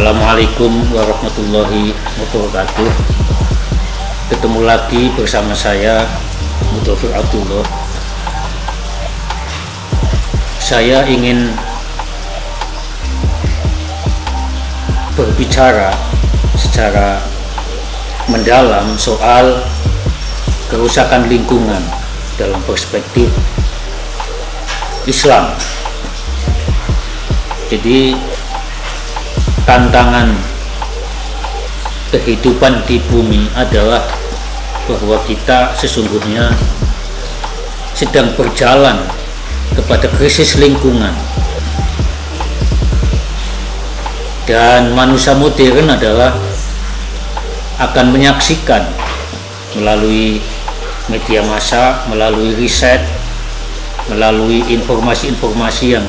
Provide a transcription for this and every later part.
Assalamualaikum warahmatullahi wabarakatuh. Ketemu lagi bersama saya Mudhofir Abdullah. Saya ingin berbicara secara mendalam soal kerusakan lingkungan dalam perspektif Islam. Jadi tantangan kehidupan di bumi adalah bahwa kita sesungguhnya sedang berjalan kepada krisis lingkungan, dan manusia modern adalah akan menyaksikan melalui media massa, melalui riset, melalui informasi-informasi yang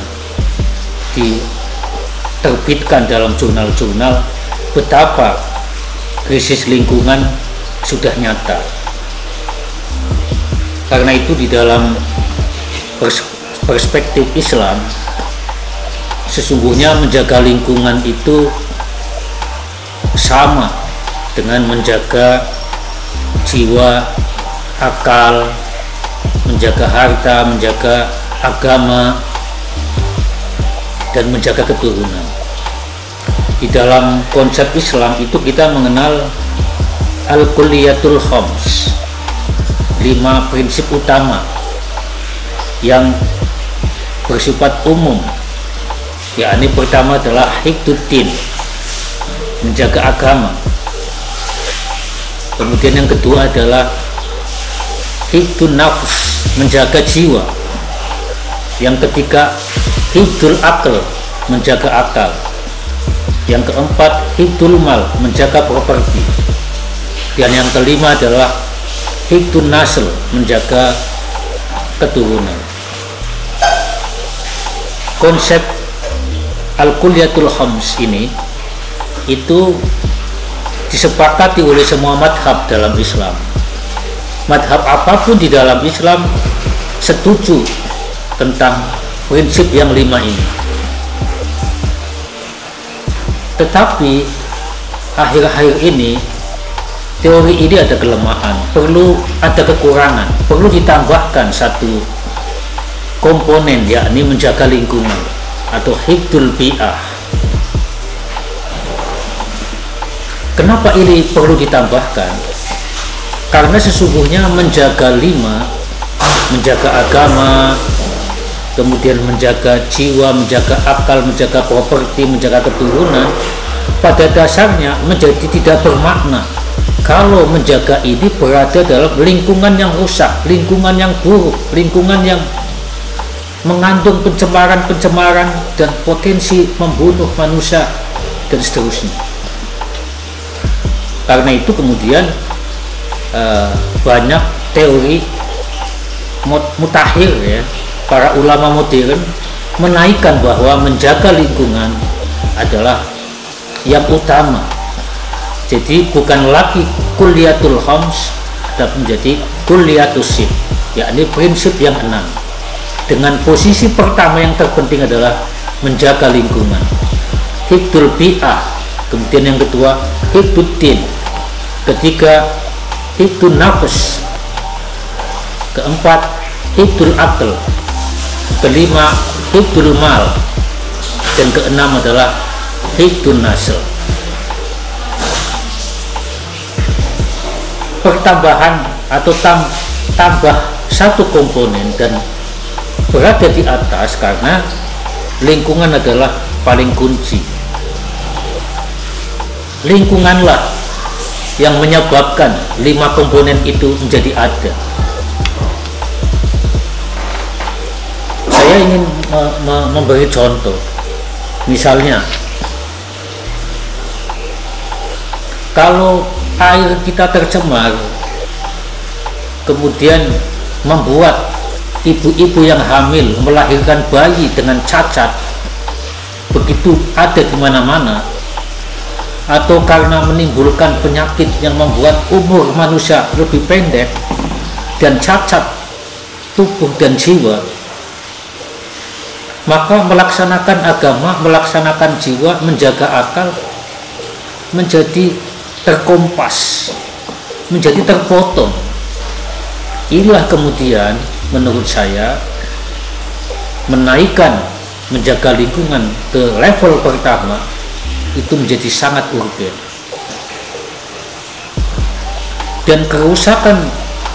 diterbitkan dalam jurnal-jurnal, betapa krisis lingkungan sudah nyata. Karena itu di dalam perspektif Islam, sesungguhnya menjaga lingkungan itu sama dengan menjaga jiwa, akal, menjaga harta, menjaga agama, dan menjaga keturunan. Di dalam konsep Islam itu kita mengenal Al-Kulliyatul Khams, 5 prinsip utama yang bersifat umum. Yakni pertama adalah hifdzuddin, menjaga agama. Kemudian yang kedua adalah hifdzun nafs, menjaga jiwa. Yang ketiga hifdzul aql, menjaga akal. Yang keempat hifdzul mal, menjaga properti. Dan yang kelima adalah hifdzun nasl, menjaga keturunan. Konsep Al-Kulliyatul Khams ini itu disepakati oleh semua madhab dalam Islam. Madhab apapun di dalam Islam setuju tentang prinsip yang 5 ini. Tetapi akhir-akhir ini teori ini ada kelemahan, perlu ada kekurangan, perlu ditambahkan satu komponen, yakni menjaga lingkungan atau hifdzul bi'ah. Kenapa ini perlu ditambahkan? Karena sesungguhnya menjaga 5, menjaga agama, kemudian menjaga jiwa, menjaga akal, menjaga properti, menjaga keturunan, pada dasarnya menjadi tidak bermakna kalau menjaga ini berada dalam lingkungan yang rusak, lingkungan yang buruk, lingkungan yang mengandung pencemaran dan potensi membunuh manusia dan seterusnya. Karena itu kemudian banyak teori mutakhir, ya, para ulama modern menaikkan bahwa menjaga lingkungan adalah yang utama. Jadi bukan lagi Kulliyatul Khams, tapi menjadi Kulliyatus Sitt, yakni prinsip yang 6. Dengan posisi pertama yang terpenting adalah menjaga lingkungan, hifdzul bi'ah, kemudian yang kedua hifdzuddin, ketiga hifdzun nafs, keempat hifdzul aql, kelima hifdzul mal, dan keenam adalah hifdzun nasl. Pertambahan atau tambah satu komponen dan berada di atas karena lingkungan adalah paling kunci. Lingkunganlah yang menyebabkan 5 komponen itu menjadi ada. Saya ingin memberi contoh. Misalnya, kalau air kita tercemar, kemudian membuat ibu-ibu yang hamil melahirkan bayi dengan cacat, begitu ada di mana-mana, atau karena menimbulkan penyakit yang membuat umur manusia lebih pendek dan cacat tubuh dan jiwa, maka melaksanakan agama, melaksanakan jiwa, menjaga akal menjadi terkompas, menjadi terpotong. Inilah kemudian menurut saya menaikkan, menjaga lingkungan ke level pertama itu menjadi sangat urgen. Dan kerusakan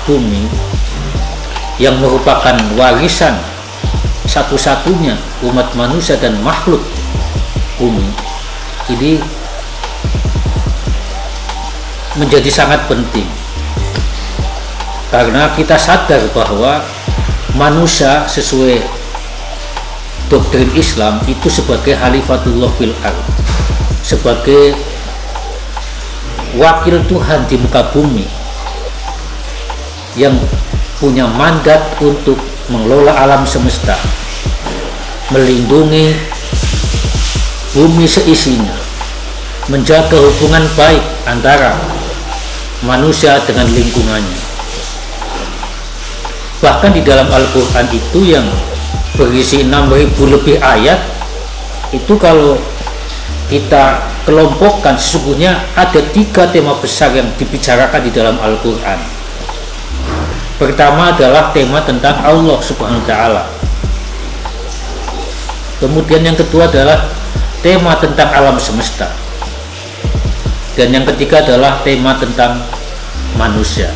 bumi yang merupakan warisan satu-satunya umat manusia dan makhluk bumi ini menjadi sangat penting, karena kita sadar bahwa manusia sesuai doktrin Islam itu sebagai khalifatullah fil ardh, sebagai wakil Tuhan di muka bumi yang punya mandat untuk mengelola alam semesta, melindungi bumi seisinya, menjaga hubungan baik antara manusia dengan lingkungannya. Bahkan di dalam Al-Quran itu yang berisi 6.000 lebih ayat itu, kalau kita kelompokkan, sesungguhnya ada 3 tema besar yang dibicarakan di dalam Al-Quran. Pertama adalah tema tentang Allah Subhanahu wa Ta'ala. Kemudian yang kedua adalah tema tentang alam semesta. Dan yang ketiga adalah tema tentang manusia.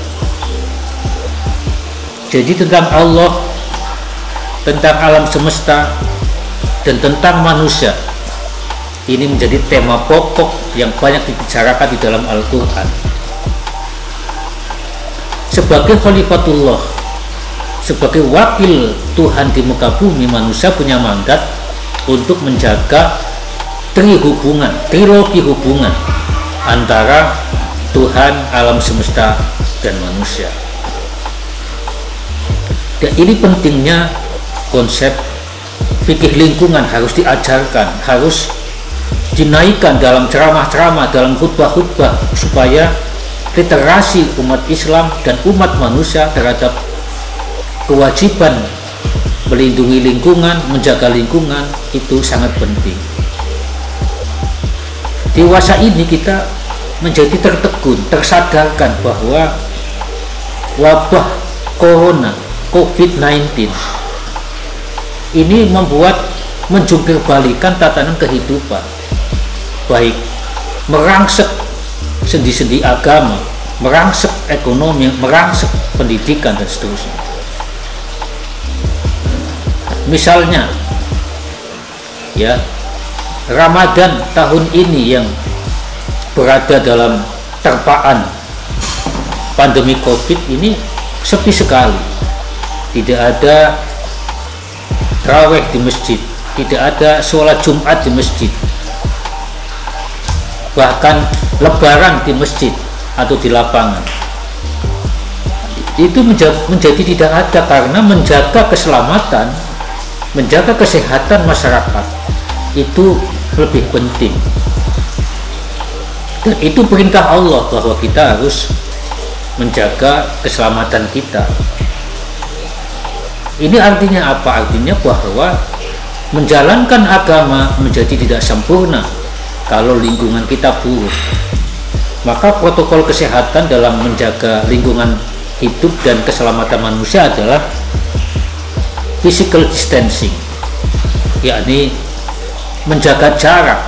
Jadi tentang Allah, tentang alam semesta, dan tentang manusia, ini menjadi tema pokok yang banyak dibicarakan di dalam Al-Quran. Sebagai khalifatullah, sebagai wakil Tuhan di muka bumi, manusia punya mandat untuk menjaga trilogi hubungan antara Tuhan, alam semesta, dan manusia. Dan ini pentingnya konsep fikih lingkungan harus diajarkan, harus dinaikkan dalam ceramah-ceramah, dalam khutbah-khutbah, supaya literasi umat Islam dan umat manusia terhadap kewajiban melindungi lingkungan, menjaga lingkungan itu sangat penting. Dewasa ini kita menjadi tertegun, tersadarkan bahwa wabah corona COVID-19 ini membuat menjungkir balikan tatanan kehidupan, baik merangsek sendi-sendi agama, merangsek ekonomi, merangsek pendidikan, dan seterusnya. Misalnya ya, Ramadan tahun ini yang berada dalam terpaan pandemi Covid ini sepi sekali. Tidak ada tarawih di masjid, tidak ada sholat Jumat di masjid, bahkan lebaran di masjid atau di lapangan itu menjadi tidak ada, karena menjaga keselamatan, menjaga kesehatan masyarakat itu lebih penting. Dan itu perintah Allah bahwa kita harus menjaga keselamatan kita. Ini artinya apa? Artinya bahwa menjalankan agama menjadi tidak sempurna kalau lingkungan kita buruk. Maka protokol kesehatan dalam menjaga lingkungan hidup dan keselamatan manusia adalah physical distancing, yakni menjaga jarak,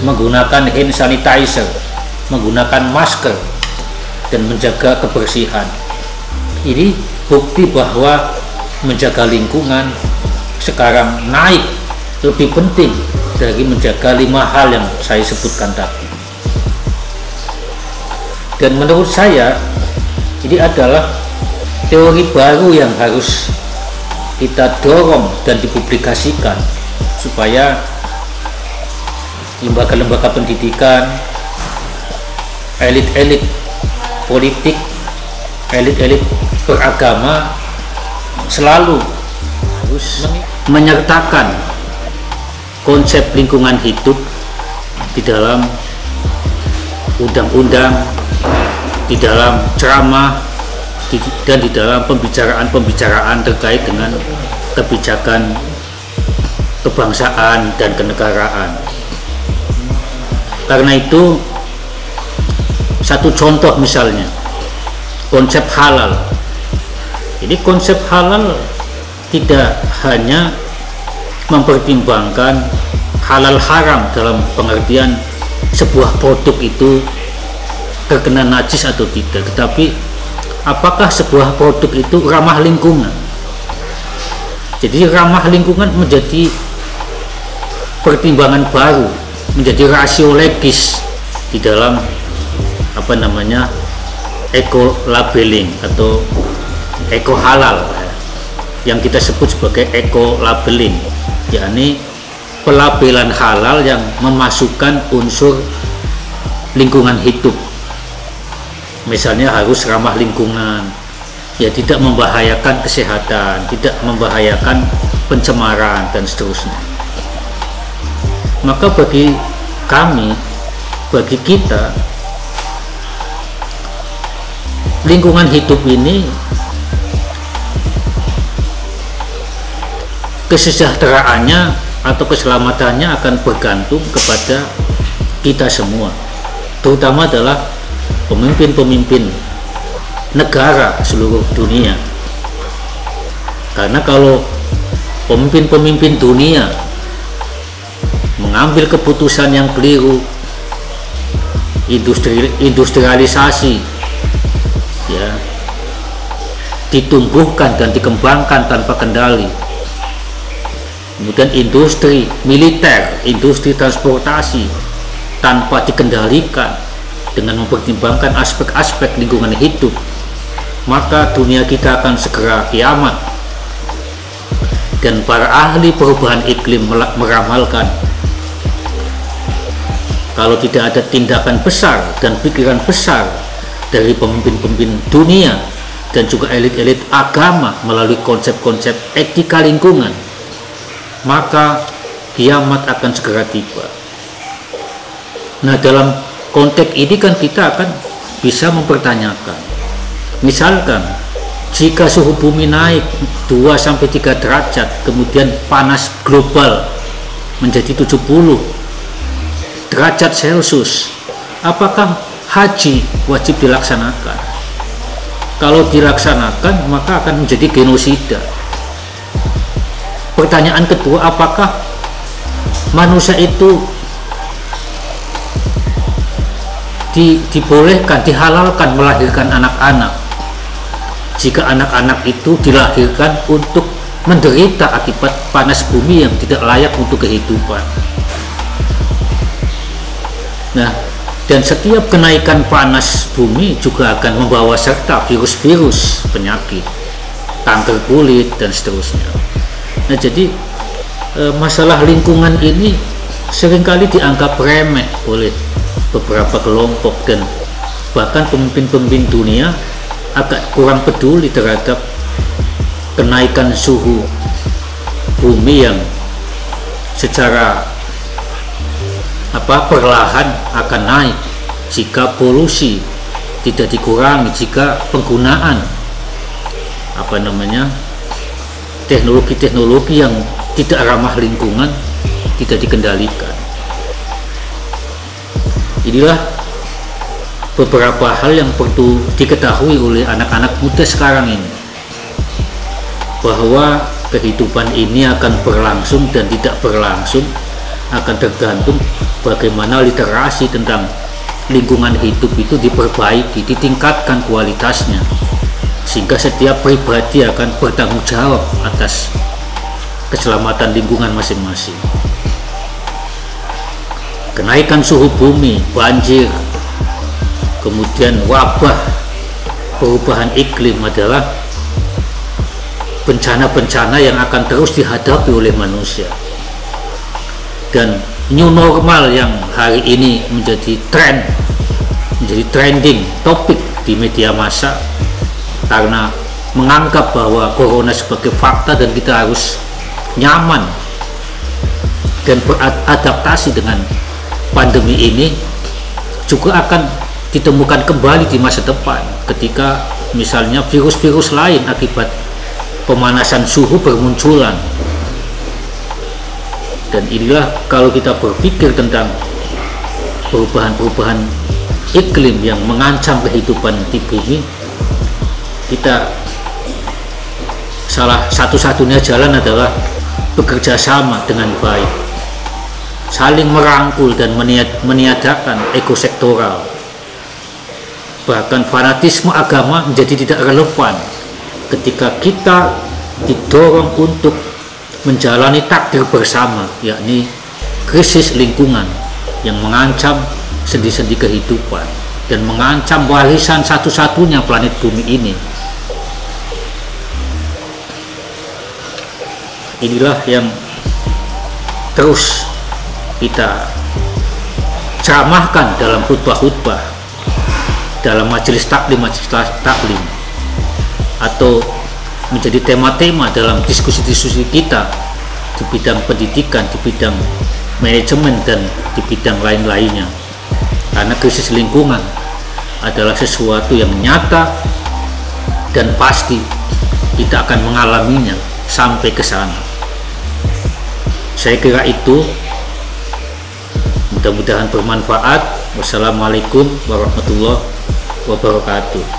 menggunakan hand sanitizer, menggunakan masker, dan menjaga kebersihan. Ini bukti bahwa menjaga lingkungan sekarang naik lebih penting dari menjaga 5 hal yang saya sebutkan tadi. Dan menurut saya ini adalah teori baru yang harus kita dorong dan dipublikasikan, supaya lembaga-lembaga pendidikan, elit-elit politik, elit-elit beragama selalu harus menyertakan konsep lingkungan hidup di dalam undang-undang, di dalam ceramah, dan di dalam pembicaraan-pembicaraan terkait dengan kebijakan kebangsaan dan kenegaraan. Karena itu Satu contoh misalnya konsep halal. Jadi konsep halal tidak hanya mempertimbangkan halal haram dalam pengertian sebuah produk itu terkena najis atau tidak, tetapi apakah sebuah produk itu ramah lingkungan. Jadi ramah lingkungan menjadi pertimbangan baru, menjadi rasio legis di dalam eco labeling atau eco halal yang kita sebut sebagai eco labeling, yakni pelabelan halal yang memasukkan unsur lingkungan hidup. Misalnya harus ramah lingkungan, ya tidak membahayakan kesehatan, tidak membahayakan pencemaran dan seterusnya. Maka bagi kami, bagi kita, lingkungan hidup ini kesejahteraannya atau keselamatannya akan bergantung kepada kita semua, terutama adalah pemimpin-pemimpin negara seluruh dunia. Karena kalau pemimpin-pemimpin dunia mengambil keputusan yang keliru, industrialisasi ya ditumbuhkan dan dikembangkan tanpa kendali, kemudian industri militer, industri transportasi tanpa dikendalikan dengan mempertimbangkan aspek-aspek lingkungan hidup, maka dunia kita akan segera kiamat. Dan para ahli perubahan iklim meramalkan kalau tidak ada tindakan besar dan pikiran besar dari pemimpin-pemimpin dunia dan juga elit-elit agama melalui konsep-konsep etika lingkungan, maka kiamat akan segera tiba. Nah, dalam konteks ini kan kita akan bisa mempertanyakan, misalkan jika suhu bumi naik 2-3 derajat, kemudian panas global menjadi 70 derajat Celcius, apakah haji wajib dilaksanakan? Kalau dilaksanakan maka akan menjadi genosida. Pertanyaan kedua, apakah manusia itu dibolehkan, dihalalkan melahirkan anak-anak jika anak-anak itu dilahirkan untuk menderita akibat panas bumi yang tidak layak untuk kehidupan? Nah, dan setiap kenaikan panas bumi juga akan membawa serta virus-virus, penyakit, kanker kulit dan seterusnya. Nah, jadi masalah lingkungan ini seringkali dianggap remeh oleh beberapa kelompok, dan bahkan pemimpin-pemimpin dunia agak kurang peduli terhadap kenaikan suhu bumi yang secara perlahan akan naik jika polusi tidak dikurangi, jika penggunaan teknologi-teknologi yang tidak ramah lingkungan tidak dikendalikan. Inilah beberapa hal yang perlu diketahui oleh anak-anak muda sekarang ini, bahwa kehidupan ini akan berlangsung dan tidak berlangsung akan tergantung bagaimana literasi tentang lingkungan hidup itu diperbaiki, ditingkatkan kualitasnya, sehingga setiap pribadi akan bertanggung jawab atas keselamatan lingkungan masing-masing. Kenaikan suhu bumi, banjir, kemudian wabah, perubahan iklim adalah bencana-bencana yang akan terus dihadapi oleh manusia. Dan new normal yang hari ini menjadi tren, menjadi trending topik di media massa karena menganggap bahwa corona sebagai fakta dan kita harus nyaman dan beradaptasi dengan pandemi ini, juga akan ditemukan kembali di masa depan ketika misalnya virus-virus lain akibat pemanasan suhu bermunculan. Dan inilah kalau kita berpikir tentang perubahan-perubahan iklim yang mengancam kehidupan di bumi, kita salah satu-satunya jalan adalah bekerja sama dengan baik, saling merangkul dan meniadakan ego sektoral. Bahkan fanatisme agama menjadi tidak relevan ketika kita didorong untuk menjalani takdir bersama, yakni krisis lingkungan yang mengancam sendi-sendi kehidupan dan mengancam warisan satu-satunya planet bumi ini. Inilah yang terus kita ceramahkan dalam khutbah-khutbah, dalam majelis taklim atau menjadi tema-tema dalam diskusi-diskusi kita di bidang pendidikan, di bidang manajemen, dan di bidang lain-lainnya. Karena krisis lingkungan adalah sesuatu yang nyata dan pasti kita akan mengalaminya sampai ke sana. Saya kira itu, mudah-mudahan bermanfaat. Wassalamualaikum warahmatullahi wabarakatuh.